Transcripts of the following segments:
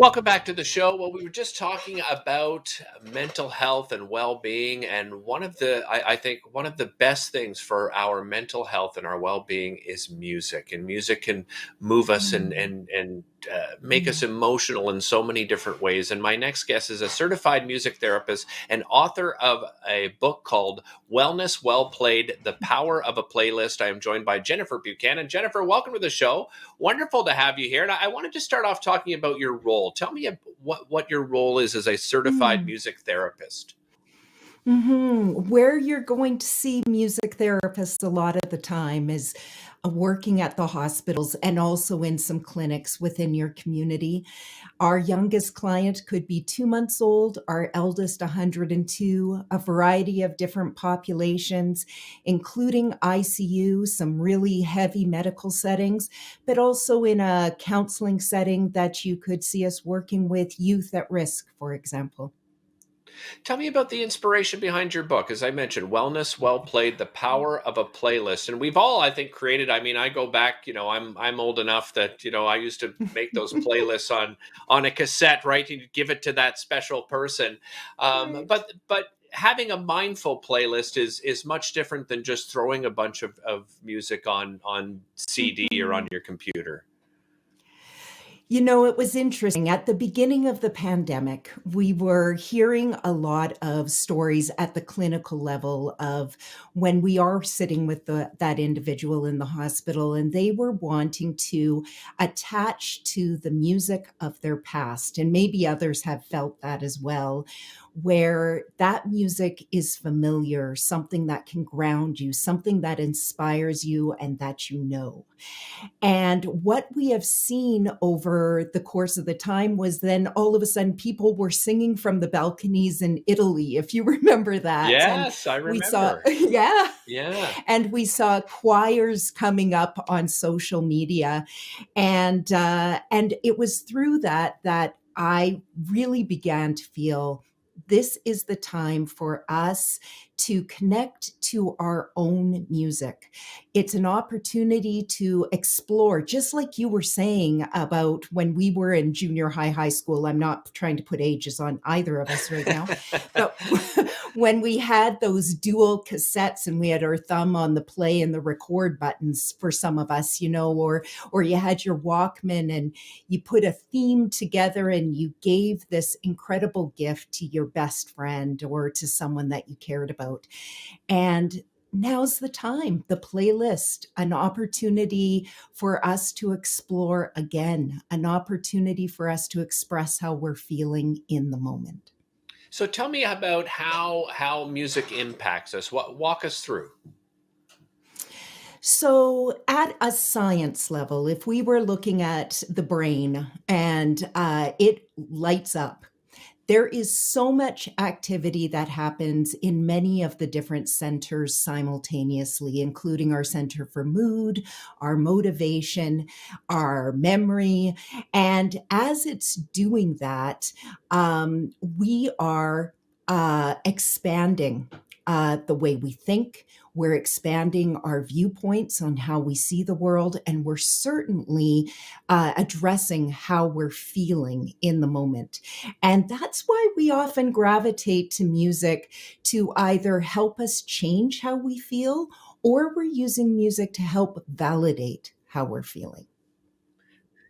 Welcome back to the show. Well, we were just talking about mental health and well-being, and I think one of the best things for our mental health and our well-being is music. And music can move us and Mm, make us emotional in so many different ways. And my next guest is a certified music therapist and author of a book called Wellness Well Played: The Power of a Playlist. I am joined by Jennifer Buchanan. Jennifer, welcome to the show. Wonderful to have you here. And I wanted to start off talking about your role. Tell me what your role is as a certified mm. music therapist. Where you're going to see music therapists a lot of the time is working at the hospitals and also in some clinics within your community. Our youngest client could be 2 months old, our eldest 102, a variety of different populations, including ICU, some really heavy medical settings, but also in a counseling setting that you could see us working with youth at risk, for example. Tell me about the inspiration behind your book. As I mentioned, Wellness Well Played: The Power of a Playlist. And we've all, I think, created, I mean, I go back, I'm old enough that, I used to make those playlists on a cassette, right? You give it to that special person. Right. But having a mindful playlist is much different than just throwing a bunch of music on CD or on Mhm. your computer. It was interesting. At the beginning of the pandemic, we were hearing a lot of stories at the clinical level of when we are sitting with that individual in the hospital, and they were wanting to attach to the music of their past. And maybe others have felt that as well, where that music is familiar, something that can ground you, something that inspires you and that you know. And what we have seen over the course of the time was then all of a sudden people were singing from the balconies in Italy, if you remember that. And Yes, I we saw, remember. yeah, Yeah. and we saw choirs coming up on social media. And it was through that I really began to feel this is the time for us to connect to our own music. It's an opportunity to explore, just like you were saying about when we were in junior high school. I'm not trying to put ages on either of us right now, but when we had those dual cassettes and we had our thumb on the play and the record buttons for some of us, or you had your Walkman and you put a theme together and you gave this incredible gift to your best friend or to someone that you cared about. And now's the time, the playlist, an opportunity for us to explore again, an opportunity for us to express how we're feeling in the moment. So tell me about how music impacts us. Walk us through. So, at a science level, if we were looking at the brain and it lights up, there is so much activity that happens in many of the different centers simultaneously, including our center for mood, our motivation, our memory. And as it's doing that, we are expanding the way we think. We're expanding our viewpoints on how we see the world, and we're certainly addressing how we're feeling in the moment. And that's why we often gravitate to music to either help us change how we feel, or we're using music to help validate how we're feeling.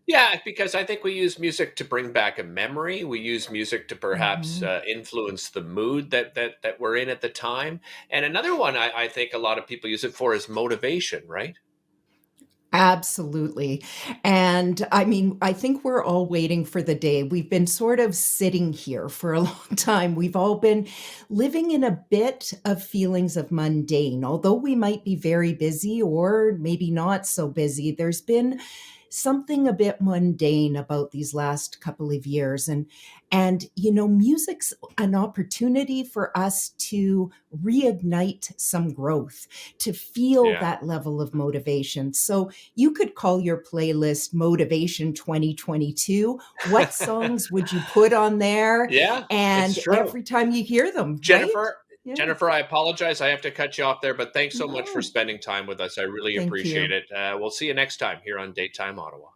Yeah, because I think we use music to bring back a memory. We use music to perhaps Mhm. influence the mood that we're in at the time. And another one I think a lot of people use it for is motivation, right? Absolutely. And I mean, I think we're all waiting for the day. We've been sort of sitting here for a long time. We've all been living in a bit of feelings of mundane. Although we might be very busy or maybe not so busy, there's been something a bit mundane about these last couple of years. And music's an opportunity for us to reignite some growth, to feel Yeah. that level of motivation. So you could call your playlist Motivation 2022. What songs would you put on there? Yeah, it's And true. every time you hear them, right? Jennifer, Yeah. Jennifer, I apologize. I have to cut you off there, but thanks so much for No, spending time with us. I really thank appreciate you. it. We'll see you next time here on Daytime Ottawa.